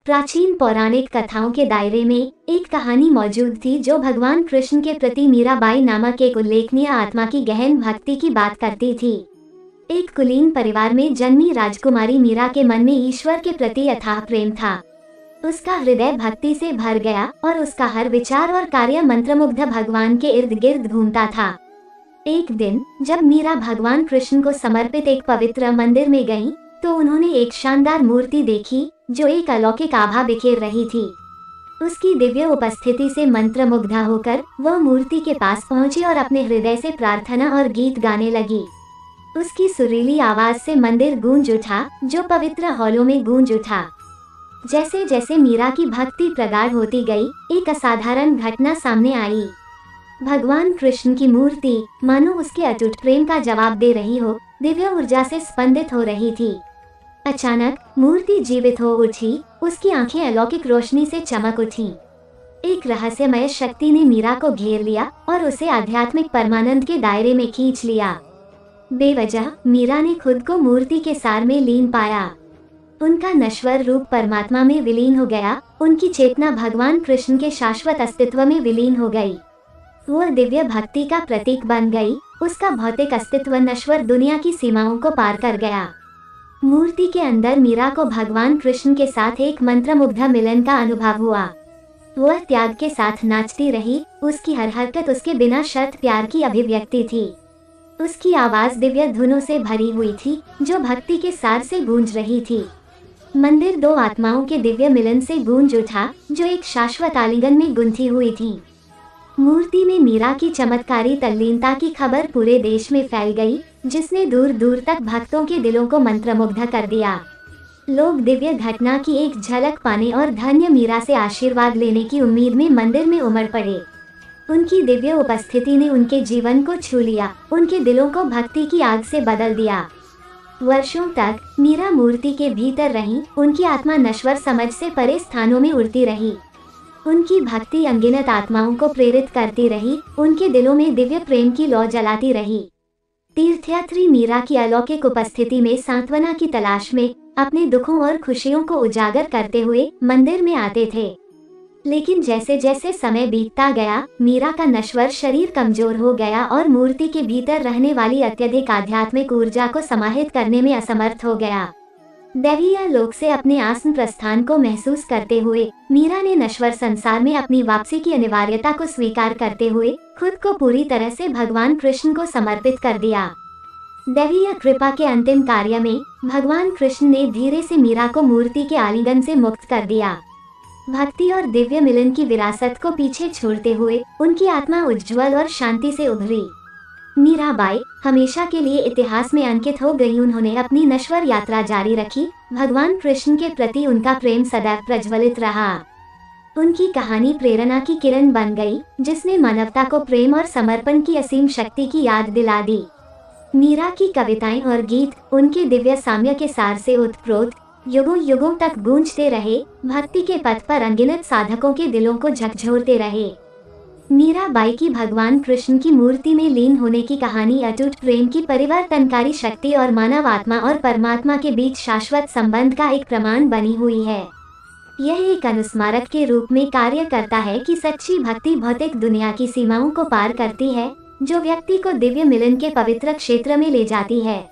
प्राचीन पौराणिक कथाओं के दायरे में एक कहानी मौजूद थी जो भगवान कृष्ण के प्रति मीराबाई नामक एक उल्लेखनीय आत्मा की गहन भक्ति की बात करती थी। एक कुलीन परिवार में जन्मी राजकुमारी मीरा के मन में ईश्वर के प्रति अथाह प्रेम था। उसका हृदय भक्ति से भर गया और उसका हर विचार और कार्य मंत्रमुग्ध भगवान के इर्द गिर्द घूमता था। एक दिन जब मीरा भगवान कृष्ण को समर्पित एक पवित्र मंदिर में गईं, तो उन्होंने एक शानदार मूर्ति देखी जो एक अलौकिक आभा बिखेर रही थी। उसकी दिव्य उपस्थिति से मंत्रमुग्ध होकर वह मूर्ति के पास पहुंची और अपने हृदय से प्रार्थना और गीत गाने लगी। उसकी सुरीली आवाज से मंदिर गूंज उठा, जो पवित्र हॉलों में गूंज उठा। जैसे जैसे मीरा की भक्ति प्रगाढ़ होती गई, एक असाधारण घटना सामने आई। भगवान कृष्ण की मूर्ति मानो उसके अटूट प्रेम का जवाब दे रही हो, दिव्य ऊर्जा से स्पंदित हो रही थी। अचानक मूर्ति जीवित हो उठी, उसकी आंखें अलौकिक रोशनी से चमक उठीं। एक रहस्यमय शक्ति ने मीरा को घेर लिया और उसे आध्यात्मिक परमानंद के दायरे में खींच लिया। बेवजह मीरा ने खुद को मूर्ति के सार में लीन पाया। उनका नश्वर रूप परमात्मा में विलीन हो गया, उनकी चेतना भगवान कृष्ण के शाश्वत अस्तित्व में विलीन हो गई। वह दिव्य भक्ति का प्रतीक बन गई, उसका भौतिक अस्तित्व नश्वर दुनिया की सीमाओं को पार कर गया। मूर्ति के अंदर मीरा को भगवान कृष्ण के साथ एक मंत्रमुग्ध मिलन का अनुभव हुआ। वह त्याग के साथ नाचती रही, उसकी हर हरकत उसके बिना शर्त प्यार की अभिव्यक्ति थी। उसकी आवाज दिव्य धुनों से भरी हुई थी, जो भक्ति के सार से गूंज रही थी। मंदिर दो आत्माओं के दिव्य मिलन से गूंज उठा, जो एक शाश्वत आलिंगन में गुंथी हुई थी। मूर्ति में मीरा की चमत्कारी तल्लीनता की खबर पूरे देश में फैल गई, जिसने दूर दूर तक भक्तों के दिलों को मंत्रमुग्ध कर दिया। लोग दिव्य घटना की एक झलक पाने और धन्य मीरा से आशीर्वाद लेने की उम्मीद में मंदिर में उमड़ पड़े। उनकी दिव्य उपस्थिति ने उनके जीवन को छू लिया, उनके दिलों को भक्ति की आग से बदल दिया। वर्षों तक मीरा मूर्ति के भीतर रहीं, उनकी आत्मा नश्वर समझ से परे स्थानों में उड़ती रही। उनकी भक्ति अनगिनत आत्माओं को प्रेरित करती रही, उनके दिलों में दिव्य प्रेम की लौ जलाती रही। तीर्थयात्री मीरा की अलौकिक उपस्थिति में सांत्वना की तलाश में अपने दुखों और खुशियों को उजागर करते हुए मंदिर में आते थे। लेकिन जैसे जैसे समय बीतता गया, मीरा का नश्वर शरीर कमजोर हो गया और मूर्ति के भीतर रहने वाली अत्यधिक आध्यात्मिक ऊर्जा को समाहित करने में असमर्थ हो गया। दैवीय लोक से अपने आसन प्रस्थान को महसूस करते हुए मीरा ने नश्वर संसार में अपनी वापसी की अनिवार्यता को स्वीकार करते हुए खुद को पूरी तरह से भगवान कृष्ण को समर्पित कर दिया। दैवीय कृपा के अंतिम कार्य में भगवान कृष्ण ने धीरे से मीरा को मूर्ति के आलिंगन से मुक्त कर दिया। भक्ति और दिव्य मिलन की विरासत को पीछे छोड़ते हुए उनकी आत्मा उज्ज्वल और शांति से उभरी। मीराबाई हमेशा के लिए इतिहास में अंकित हो गई। उन्होंने अपनी नश्वर यात्रा जारी रखी, भगवान कृष्ण के प्रति उनका प्रेम सदैव प्रज्वलित रहा। उनकी कहानी प्रेरणा की किरण बन गई, जिसने मानवता को प्रेम और समर्पण की असीम शक्ति की याद दिला दी। मीरा की कविताएं और गीत उनके दिव्य साम्य के सार से ओतप्रोत युगों युगों तक गूंजते रहे, भक्ति के पथ पर अनगिनत साधकों के दिलों को झकझोरते रहे। मीराबाई की भगवान कृष्ण की मूर्ति में लीन होने की कहानी अटूट प्रेम की परिवर्तनकारी शक्ति और मानव आत्मा और परमात्मा के बीच शाश्वत संबंध का एक प्रमाण बनी हुई है। यह एक अनुस्मारक के रूप में कार्य करता है कि सच्ची भक्ति भौतिक दुनिया की सीमाओं को पार करती है, जो व्यक्ति को दिव्य मिलन के पवित्र क्षेत्र में ले जाती है।